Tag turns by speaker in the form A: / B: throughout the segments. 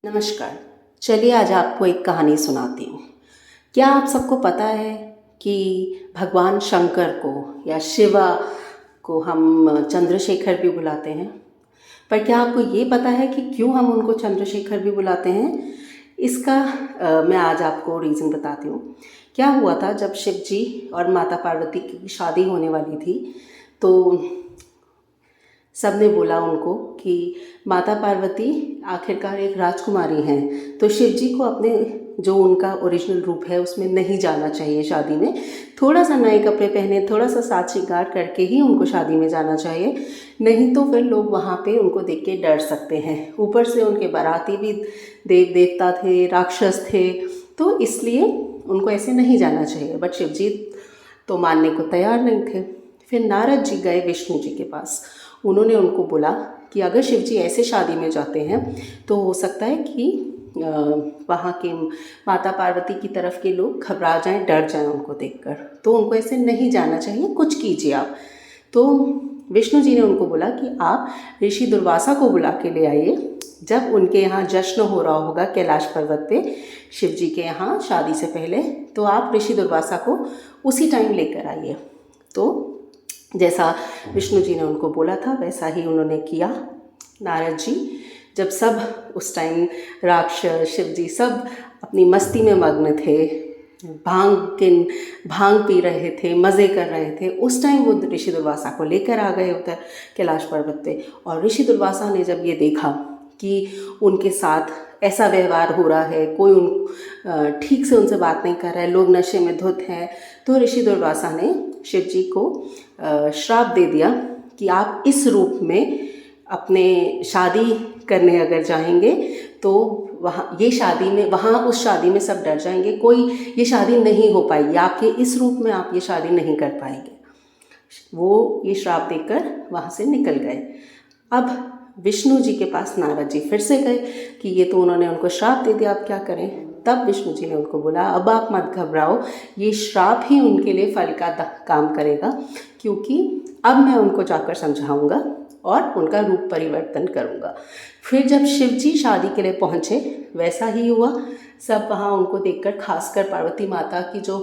A: नमस्कार। चलिए आज आपको एक कहानी सुनाती हूँ। क्या आप सबको पता है कि भगवान शंकर को या शिवा को हम चंद्रशेखर भी बुलाते हैं? पर क्या आपको ये पता है कि क्यों हम उनको चंद्रशेखर भी बुलाते हैं? इसका मैं आज आपको रीज़न बताती हूँ। क्या हुआ था जब शिव जी और माता पार्वती की शादी होने वाली थी, तो सब ने बोला उनको कि माता पार्वती आखिरकार एक राजकुमारी हैं, तो शिव जी को अपने जो उनका ओरिजिनल रूप है उसमें नहीं जाना चाहिए शादी में। थोड़ा सा नए कपड़े पहने, थोड़ा सा साज श्रृंगार करके ही उनको शादी में जाना चाहिए, नहीं तो फिर लोग वहाँ पे उनको देख के डर सकते हैं। ऊपर से उनके बाराती भी देव देवता थे, राक्षस थे, तो इसलिए उनको ऐसे नहीं जाना चाहिए। बट शिव जी तो मानने को तैयार नहीं थे। फिर नारद जी गए विष्णु जी के पास। उन्होंने उनको बोला कि अगर शिव जी ऐसे शादी में जाते हैं तो हो सकता है कि वहाँ के माता पार्वती की तरफ के लोग घबरा जाएं, डर जाएं उनको देखकर, तो उनको ऐसे नहीं जाना चाहिए, कुछ कीजिए आप। तो विष्णु जी ने उनको बोला कि आप ऋषि दुर्वासा को बुला के ले आइए। जब उनके यहाँ जश्न हो रहा होगा कैलाश पर्वत पे शिव जी के यहाँ शादी से पहले, तो आप ऋषि दुर्वासा को उसी टाइम लेकर आइए। तो जैसा विष्णु जी ने उनको बोला था वैसा ही उन्होंने किया। नारद जी जब सब उस टाइम राक्षस शिव जी सब अपनी मस्ती में मग्न थे, भांग पी रहे थे, मज़े कर रहे थे, उस टाइम वो ऋषि दुर्वासा को लेकर आ गए उधर कैलाश पर्वत पे। और ऋषि दुर्वासा ने जब ये देखा कि उनके साथ ऐसा व्यवहार हो रहा है, कोई ठीक से उनसे बात नहीं कर रहा है, लोग नशे में धुत हैं, तो ऋषि दुर्वासा ने शिव जी को श्राप दे दिया कि आप इस रूप में अपने शादी करने अगर जाएंगे तो वहाँ उस शादी में सब डर जाएंगे, कोई ये शादी नहीं हो पाएगी, आपके इस रूप में आप ये शादी नहीं कर पाएंगे। वो ये श्राप देकर वहाँ से निकल गए। अब विष्णु जी के पास नारद जी फिर से गए कि ये तो उन्होंने उनको श्राप दे दिया, आप क्या करें? तब विष्णु जी ने उनको बोला अब आप मत घबराओ, ये श्राप ही उनके लिए फल का काम करेगा, क्योंकि अब मैं उनको जाकर समझाऊंगा और उनका रूप परिवर्तन करूंगा। फिर जब शिव जी शादी के लिए पहुँचे वैसा ही हुआ। सब वहाँ उनको देखकर, खासकर पार्वती माता की जो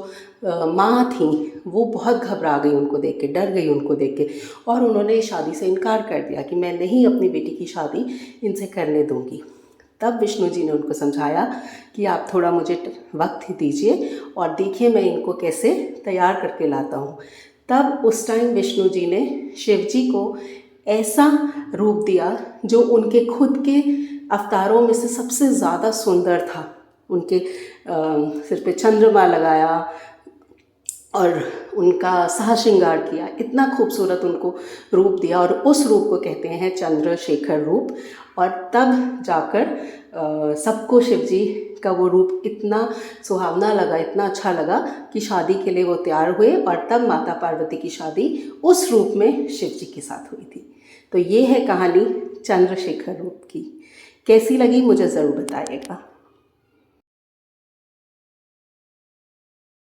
A: माँ थी वो बहुत घबरा गई उनको देख के, डर गई उनको देख के, और उन्होंने शादी से इनकार कर दिया कि मैं नहीं अपनी बेटी की शादी इनसे करने दूंगी। तब विष्णु जी ने उनको समझाया कि आप थोड़ा मुझे वक्त ही दीजिए और देखिए मैं इनको कैसे तैयार करके लाता हूँ। तब उस टाइम विष्णु जी ने शिव जी को ऐसा रूप दिया जो उनके खुद के अवतारों में से सबसे ज़्यादा सुंदर था। उनके सिर पे चंद्रमा लगाया और उनका साज श्रृंगार किया, इतना खूबसूरत उनको रूप दिया, और उस रूप को कहते हैं चंद्रशेखर रूप। और तब जाकर सबको शिव जी का वो रूप इतना सुहावना लगा, इतना अच्छा लगा कि शादी के लिए वो तैयार हुए, और तब माता पार्वती की शादी उस रूप में शिव जी के साथ हुई थी। तो ये है कहानी चंद्रशेखर रूप की। कैसी लगी मुझे ज़रूर बताइएगा।